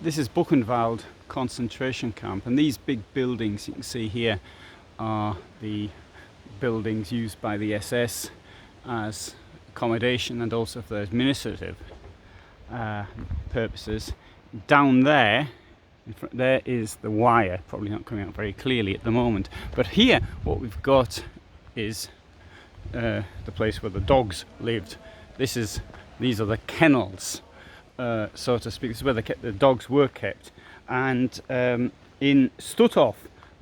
This is Buchenwald concentration camp, and these big buildings you can see here are the buildings used by the SS as accommodation and also for administrative purposes. Down there, there is the wire, probably not coming out very clearly at the moment, but here what we've got is the place where the dogs lived. These are the kennels, so to speak. This is where the dogs were kept. And in Stutthof,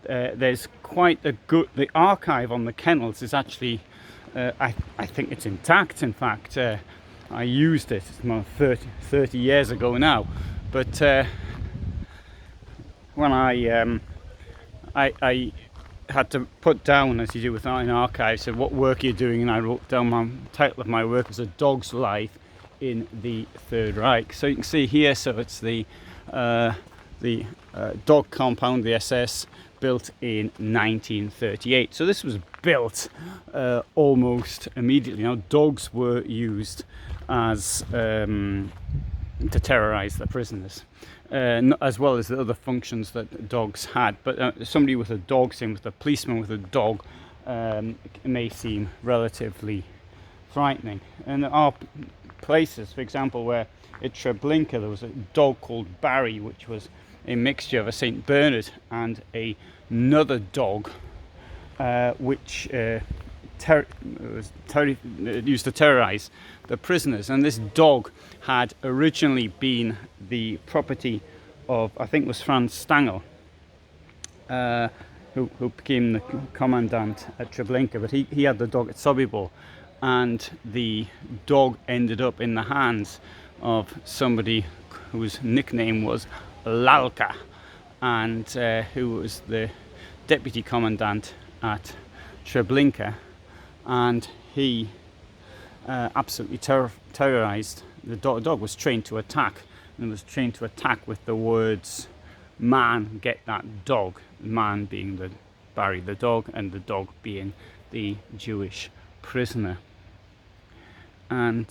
there's quite a good. The archive on the kennels is actually, I think it's intact. In fact, I used it. It's more 30 years ago now. But when I had to put down, as you do with an archive, said what work you're doing, and I wrote down my title of my work was A Dog's Life in the Third Reich. So you can see here, so it's the dog compound, the SS, built in 1938. So this was built almost immediately. Now, dogs were used as to terrorize the prisoners, as well as the other functions that dogs had. But somebody with a dog, same with a policeman with a dog, may seem relatively frightening. And there are places, for example, where at Treblinka there was a dog called Barry, which was a mixture of a St. Bernard and another dog, which used to terrorize the prisoners. And this dog had originally been the property of, I think it was Franz Stangl, who became the commandant at Treblinka, but he had the dog at Sobibór, and the dog ended up in the hands of somebody whose nickname was Lalka, and who was the deputy commandant at Treblinka, and he absolutely terrorized the dog. The dog was trained to attack, and was trained to attack with the words, "Man, get that dog." Man being the Barry the dog, and the dog being the Jewish prisoner. And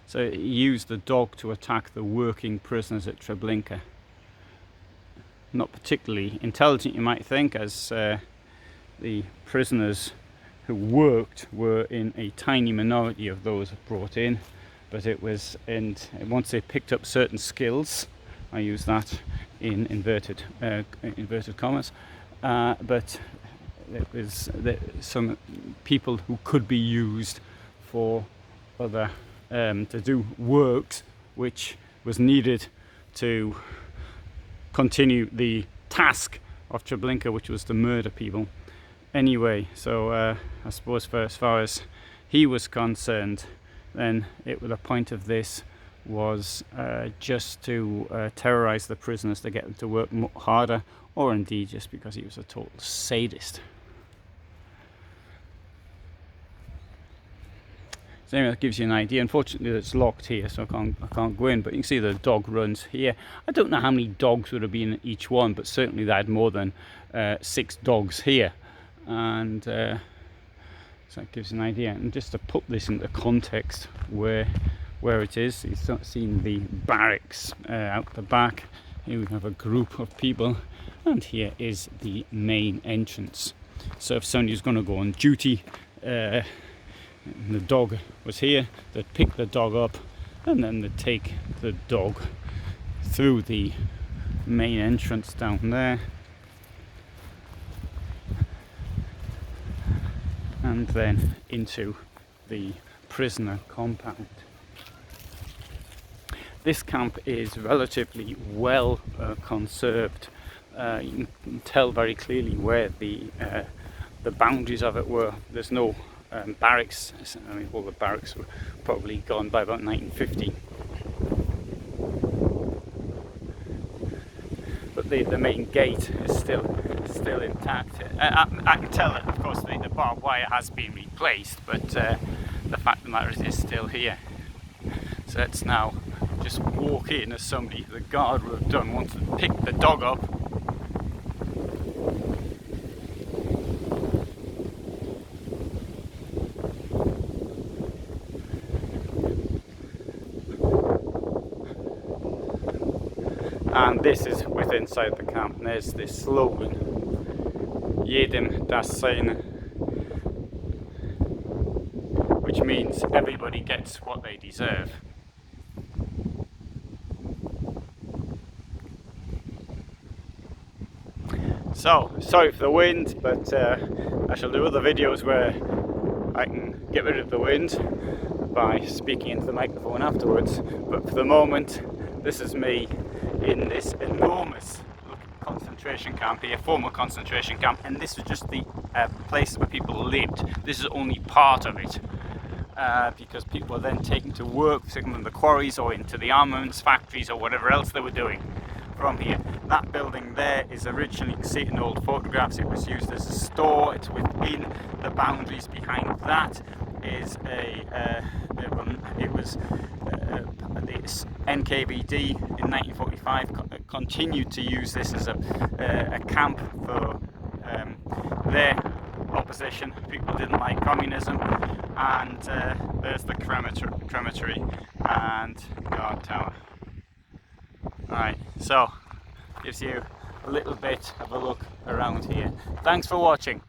so he used the dog to attack the working prisoners at Treblinka. Not particularly intelligent, you might think, as the prisoners who worked were in a tiny minority of those brought in. But it was, and once they picked up certain skills, I use that in inverted commas, but it was some people who could be used for other to do works which was needed to continue the task of Treblinka, which was to murder people. Anyway, so I suppose for as far as he was concerned, then the point of this was just to terrorize the prisoners, to get them to work harder, or indeed just because he was a total sadist. So anyway, that gives you an idea. Unfortunately, it's locked here, so I can't go in. But you can see the dog runs here. I don't know how many dogs would have been in each one, but certainly they had more than 6 dogs here. And so that gives an idea. And just to put this into context, where it is, you start seeing the barracks out the back. Here we have a group of people, and here is the main entrance. So if somebody was going to go on duty, the dog was here, they'd pick the dog up, and then they'd take the dog through the main entrance down there, and then into the prisoner compound. This camp is relatively well conserved. You can tell very clearly where the boundaries of it were. There's no barracks. I mean, all the barracks were probably gone by about 1950. But the main gate is still intact. I can tell that, of course, the barbed wire has been replaced, but the fact of the matter is it's still here. So let's now just walk in, as somebody, the guard would have done once they picked the dog up. and this is within inside the camp. And there's this slogan, jedem das seine, which means everybody gets what they deserve. So, sorry for the wind, but I shall do other videos where I can get rid of the wind by speaking into the microphone afterwards. But for the moment, this is me in this enormous concentration camp here, former concentration camp, and this was just the place where people lived. This is only part of it, because people were then taken to work, taken in the quarries or into the armaments factories or whatever else they were doing from here. That building there is originally, you can see it in old photographs, it was used as a store. It's within the boundaries. Behind that is it was the NKVD in 1945 continued to use this as a camp for their opposition. People didn't like communism, and there's the crematory and guard tower. Alright, so gives you a little bit of a look around here. Thanks for watching.